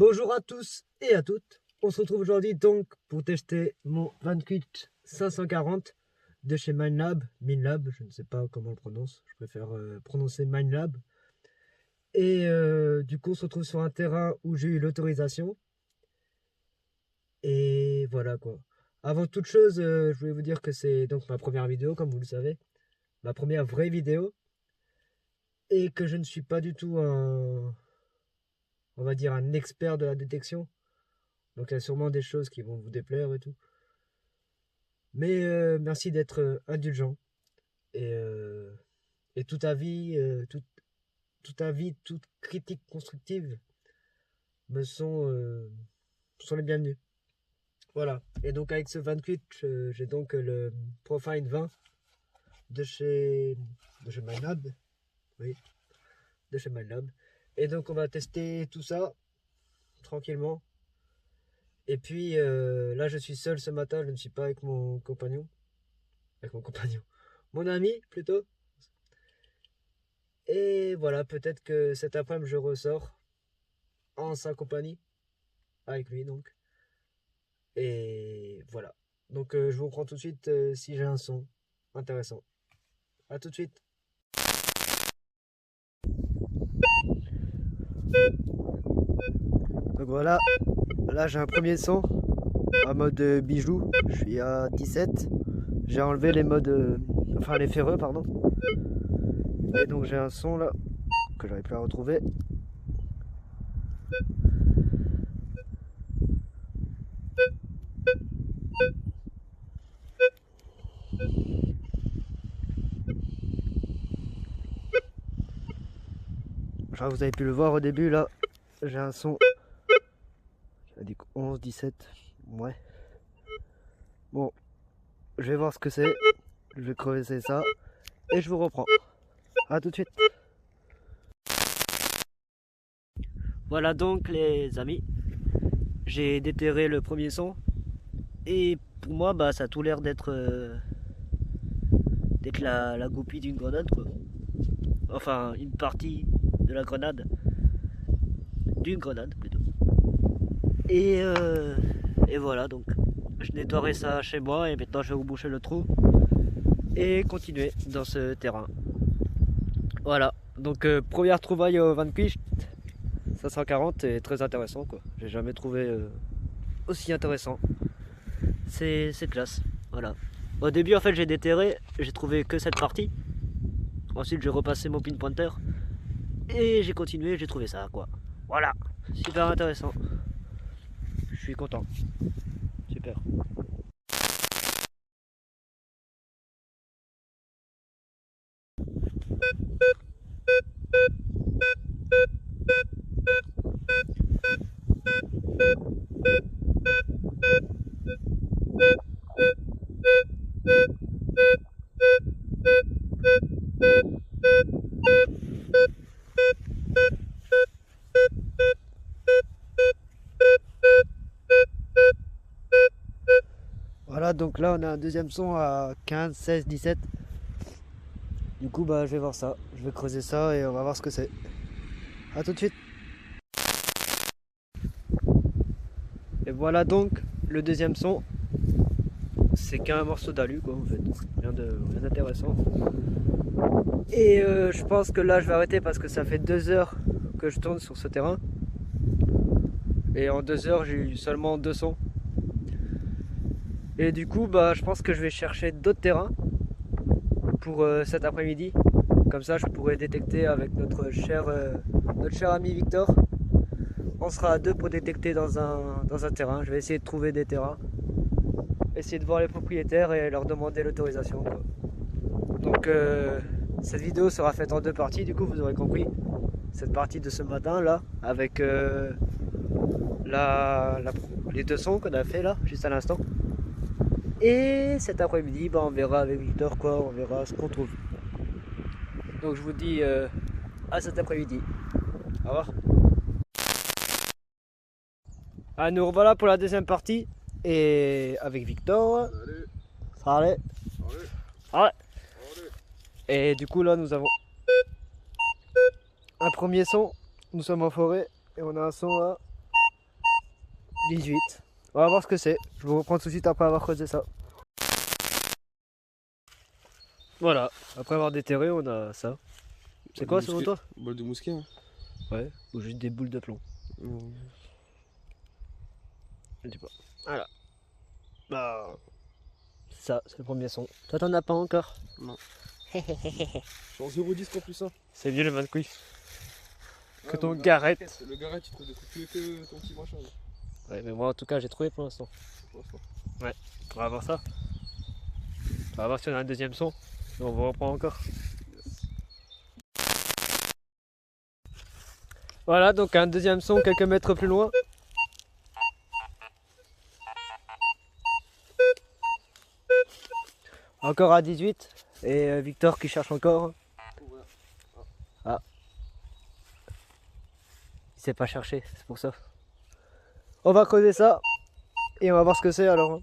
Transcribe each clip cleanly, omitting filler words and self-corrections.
Bonjour à tous et à toutes. On se retrouve aujourd'hui donc pour tester mon 28 540 de chez Minelab. Minelab, je ne sais pas comment on le prononce. Je préfère prononcer Minelab. Et du coup, on se retrouve sur un terrain où j'ai eu l'autorisation. Et voilà quoi. Avant toute chose, je voulais vous dire que c'est donc ma première vidéo, comme vous le savez. Ma première vraie vidéo. Et que je ne suis pas du tout on va dire un expert de la détection. Donc il y a sûrement des choses qui vont vous déplaire et tout. Mais merci d'être indulgent. Et, euh, et tout avis, toute critique constructive me sont les bienvenus. Voilà. Et donc avec ce 28, j'ai donc le Profine 20 de chez Minelab. Oui, de chez Minelab. Et donc on va tester tout ça tranquillement. Et puis là je suis seul ce matin, je ne suis pas avec mon compagnon. Avec mon compagnon. Mon ami plutôt. Et voilà, peut-être que cet après-midi je ressors en sa compagnie. Avec lui donc. Et voilà. Donc je vous prends tout de suite si j'ai un son intéressant. A tout de suite. Donc voilà, là j'ai un premier son en mode bijou. Je suis à 17. J'ai enlevé les modes, enfin les ferreux pardon. Et donc j'ai un son là que j'arrive plus à retrouver. Je crois que vous avez pu le voir au début là. J'ai un son. Il a dit 11, 17. Ouais. Bon, je vais voir ce que c'est. Je vais creuser ça. Et je vous reprends. A tout de suite. Voilà donc les amis. J'ai déterré le premier son. Et pour moi, bah, ça a tout l'air d'être la goupille d'une grenade, quoi. Enfin, une partie de la grenade. D'une grenade, plutôt. Et, et voilà, donc. Je nettoierai ça chez moi et maintenant je vais vous boucher le trou. Et continuer dans ce terrain. Voilà. Donc, première trouvaille au 28 540 est très intéressant, quoi. J'ai jamais trouvé aussi intéressant. C'est classe. Voilà. Au début, en fait, j'ai déterré, j'ai trouvé que cette partie. Ensuite, j'ai repassé mon pinpointer. Et j'ai continué, j'ai trouvé ça, quoi. Voilà. Super intéressant. Je suis content. Super. Voilà, donc là on a un deuxième son à 15, 16, 17. Du coup, bah je vais voir ça. Je vais creuser ça et on va voir ce que c'est. A tout de suite. Et voilà donc le deuxième son. C'est qu'un morceau d'alu, quoi, en fait. Rien d'intéressant. Et je pense que là je vais arrêter parce que ça fait 2 heures que je tourne sur ce terrain. Et en 2 heures j'ai eu seulement 2 sons. Et du coup bah je pense que je vais chercher d'autres terrains pour cet après-midi. Comme ça je pourrai détecter avec notre cher ami Victor. On sera à deux pour détecter dans un terrain. Je vais essayer de trouver des terrains. Essayer de voir les propriétaires et leur demander l'autorisation. Donc cette vidéo sera faite en 2 parties, du coup vous aurez compris. Cette partie de ce matin là, avec les 2 sons qu'on a fait là, juste à l'instant. Et cet après-midi, bah, on verra avec Victor quoi, on verra ce qu'on trouve. Donc je vous dis à cet après-midi. Au revoir. Ah, nous revoilà pour la deuxième partie. Et avec Victor. Salut. Salut. Et du coup là nous avons un premier son. Nous sommes en forêt et on a un son là. 18. On va voir ce que c'est. Je vous reprends tout de suite après avoir creusé ça. Voilà, après avoir déterré, on a ça. C'est quoi selon toi? Bol de mousquet. Hein. Ouais, ou juste des boules de plomb. Je sais pas. Voilà. Bah, ça, c'est le premier son. Toi, t'en as pas encore? Non. Je suis en 0,10 en plus ça. C'est mieux le Van Cleef que Ouais, ton Garrett. Le Garrett, tu trouves des trucs que ton petit machin. Là. Ouais, mais moi en tout cas, j'ai trouvé pour l'instant. Ouais, on va voir ça. On va voir si on a un deuxième son. Et on va reprendre encore. Voilà, donc un deuxième son quelques mètres plus loin. Encore à 18. Et Victor qui cherche encore. Ah. Il sait pas chercher, c'est pour ça. On va creuser ça. Et on va voir ce que c'est alors.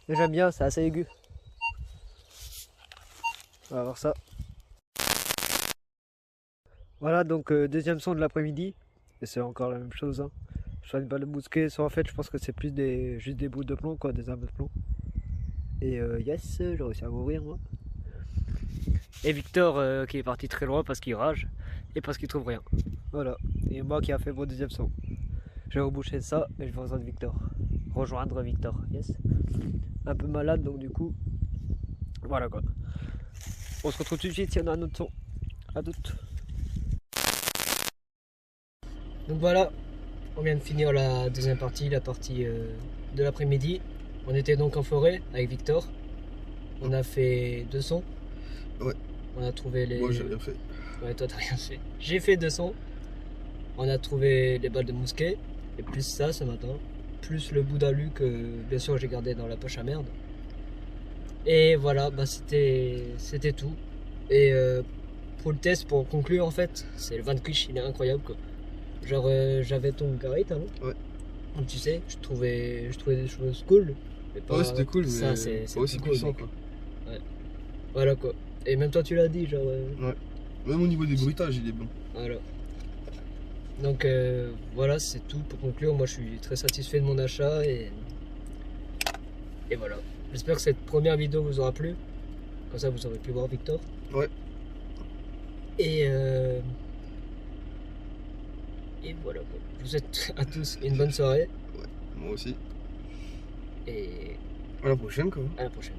J'aime bien, c'est assez aigu. On va voir ça. Voilà, donc deuxième son de l'après-midi. Et c'est encore la même chose. Hein. Soit une balle de mousquet, soit en fait, je pense que c'est plus juste des bouts de plomb, quoi, des armes de plomb. Et yes, j'ai réussi à m'ouvrir, moi. Et Victor qui est parti très loin parce qu'il rage et parce qu'il trouve rien. Voilà. Et moi qui a fait mon deuxième son. Je vais reboucher ça et je vais rejoindre Victor. Yes. Un peu malade, donc du coup, voilà quoi. On se retrouve tout de suite s'il y en a un autre son. À toutes. Donc voilà, on vient de finir la deuxième partie, la partie de l'après-midi. On était donc en forêt avec Victor. On a fait 2 sons. Ouais. On a trouvé les... Moi j'ai rien fait. Ouais, toi t'as rien fait. J'ai fait 2 sons. On a trouvé les balles de mousquet. Et plus ça ce matin. Plus le bout d'alu que bien sûr j'ai gardé dans la poche à merde. Et voilà, bah c'était tout. Et pour le test, pour conclure en fait, c'est le Van Cleef, il est incroyable quoi. Genre j'avais ton Garrett avant. Ouais. Donc tu sais, je trouvais des choses cool. Mais pas, ouais c'était cool, ça, mais c'est pas aussi cool, puissant mec. quoi. Ouais. Voilà quoi. Et même toi tu l'as dit, genre. Ouais. Même au niveau des bruitages, il est bon. Voilà. Donc voilà, c'est tout pour conclure. Moi je suis très satisfait de mon achat et voilà. J'espère que cette première vidéo vous aura plu. Comme ça vous aurez pu voir Victor. Ouais. Et voilà quoi. Je vous souhaite à tous une bonne soirée. Ouais, moi aussi. Et à la prochaine quoi. À la prochaine.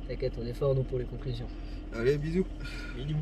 T'inquiète, on est fort nous pour les conclusions. Allez, bisous. Bisous.